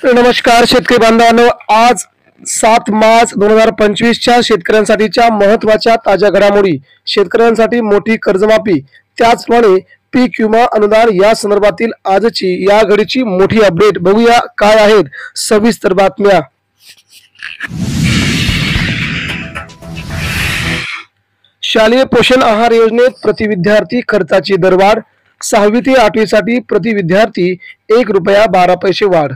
नमस्कार शेतकरी बांधवांनो, आज 7 मार्च 2025 च्या शेतकऱ्यांसाठीच्या महत्त्वाच्या ताज्या घडामोडी, शेतकऱ्यांसाठी मोठी कर्जमाफी, त्याचप्रमाणे पीक विमा अनुदान या संदर्भातील आजची या घडीची मोठी अपडेट बघूया काय आहेत सविस्तर बातम्या। शालेय पोषण आहार योजनेत प्रति विद्यार्थी खर्चाची दरवाढ, 6वी ते 8वी साठी प्रति विद्यार्थी ₹1.12 वाढ।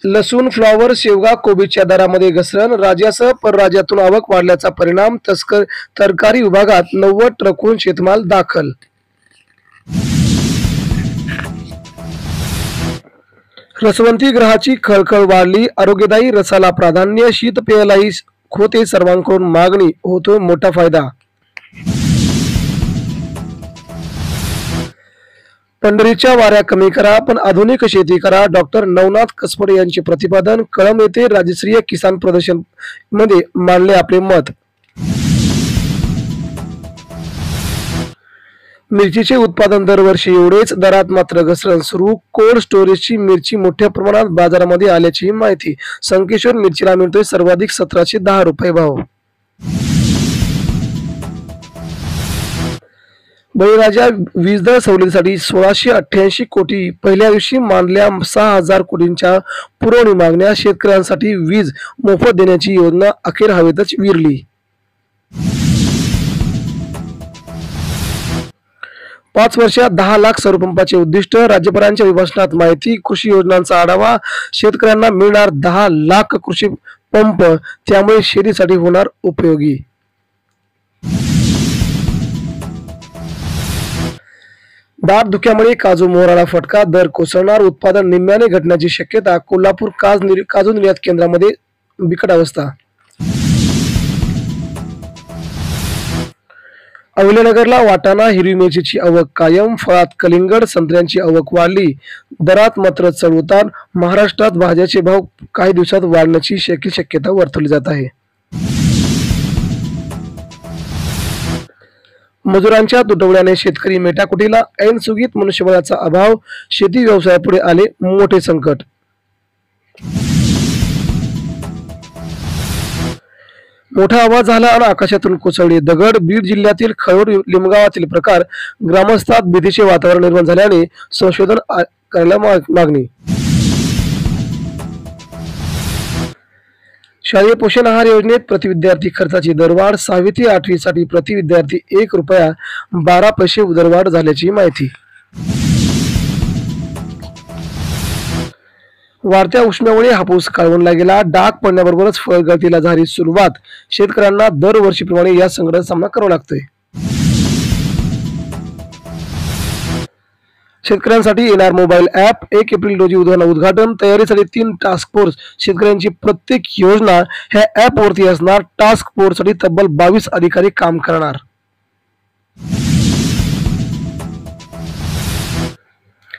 लसूण, फ्लॉवर, शेवगा, कोबीच्या दरामध्ये घसरण, राज्यासह परराज्यातून आवक वाढल्याचा परिणाम, तरकारी विभागात 90 ट्रकहून शेतमाल दाखल। रसवंती ग्रहाची खळखळ वाढली, आरोग्यदायी रसाला प्राधान्य, शीतपेयालाही होते सर्वांकडून मागणी, होतो मोठा फायदा। पंढरीच्या वाऱ्या कमी करा पण आधुनिक शेती करा, डॉक्टर नवनाथ कसपडे यांचे प्रतिपादन। कळंब येथे राज्यस्तरीय किसान प्रदर्शन मध्ये मांडले आपले मत। मिरचीचे उत्पादन दरवर्षी एवढेच, दरात मात्र घसरण सुरू, कोल्ड स्टोरेजची मिरची मोठ्या प्रमाणात बाजारामध्ये आल्याची माहिती। संकेश्वर मिरचीला मिळतोय सर्वाधिक ₹1710 भाव। बळीराजा वीज दर सवलतीसाठी 1688 कोटी, पहिल्या दिवशी मानल्या 6000 कोटींच्या पुरवणी मागण्या, शेतकऱ्यांसाठी वीज मोफत देण्याची योजना अखेर हवेतच विरली। 5 वर्षात 10 लाख सौरपंपाचे उद्दिष्ट, राज्यपालांच्या विभाषणात माहिती। कृषी योजनांचा आढावा, शेतकऱ्यांना मिळणार 10 लाख कृषी पंप, त्यामुळे शेतीसाठी होणार उपयोगी। दाट धुक्यामुळे काजू मोहराला फटका, दर कोसळणार, उत्पादन निम्म्याने घटण्याची शक्यता। कोल्हापूर काजू निर्यात केंद्रामध्ये बिकट अवस्था। अहिल्यानगरला वाटाणा, हिरवी मिरचीची आवक कायम, फळात कलिंगड, संत्र्यांची आवक वाढली, दरात मात्र चढउतार। महाराष्ट्रात भाज्याचे भाव काही दिवसात वाढण्याची शक्यता वर्तवली जात आहे। मजुरांच्या तुटवड्याने शेतकरी मेटाकुटीला, ऐन सुगीत मनुष्यबळाचा अभाव, शेती व्यवसायापुढे आले मोठे संकट। मोठा आवाज झाला आणि आकाशातून कोसळले दगड, बीड जिल्ह्यातील खळोड लिमगावातील प्रकार, ग्रामस्थात भीतीचे वातावरण निर्माण झाल्याने संशोधन करायला मागणी। शालेय पोषण आहार योजनेत प्रति विद्यार्थी खर्चाची दरवाढ, 6वी ते 8वी साठी प्रति विद्यार्थी ₹1.12 दरवाढ झाल्याची माहिती। वाढत्या उष्म्यामुळे हापूस काळवंडला गेला, डाग पडण्याबरोबरच फळगळतीला झाली सुरुवात, शेतकऱ्यांना दरवर्षीप्रमाणे या संकटाचा सामना करावा लागतोय। शेतकऱ्यांसाठी येणार मोबाईल ॲप, 1 एप्रिल रोजी उद्घाटन, तयारीसाठी 3 टास्क फोर्स, शेतकऱ्यांची प्रत्येक योजना ह्या ॲप वरती असणार, टास्क फोर्ससाठी तब्बल 22 अधिकारी काम करणार।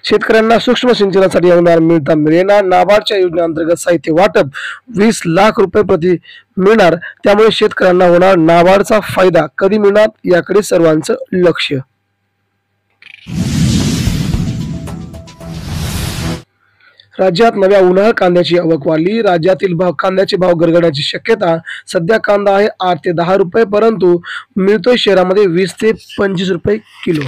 शेतकऱ्यांना सूक्ष्म सिंचनासाठी अनुदान मिळणार, नाबार्डच्या योजनेअंतर्गत साहित्य वाटप, 20 लाख रुपये प्रति मिळणार, त्यामुळे शेतकऱ्यांना होणार नाबार्डचा फायदा, कधी मिळणार याकडे सर्वांचं लक्ष। राज्यात नव्या उन्हाळ कांद्याची आवक वाढली, राज्यातील कांद्याचे भाव गरगरण्याची शक्यता। सध्या कांदा आहे ₹8 ते ₹10, परंतु मिळतोय शहरामध्ये ₹20 ते ₹25 किलो।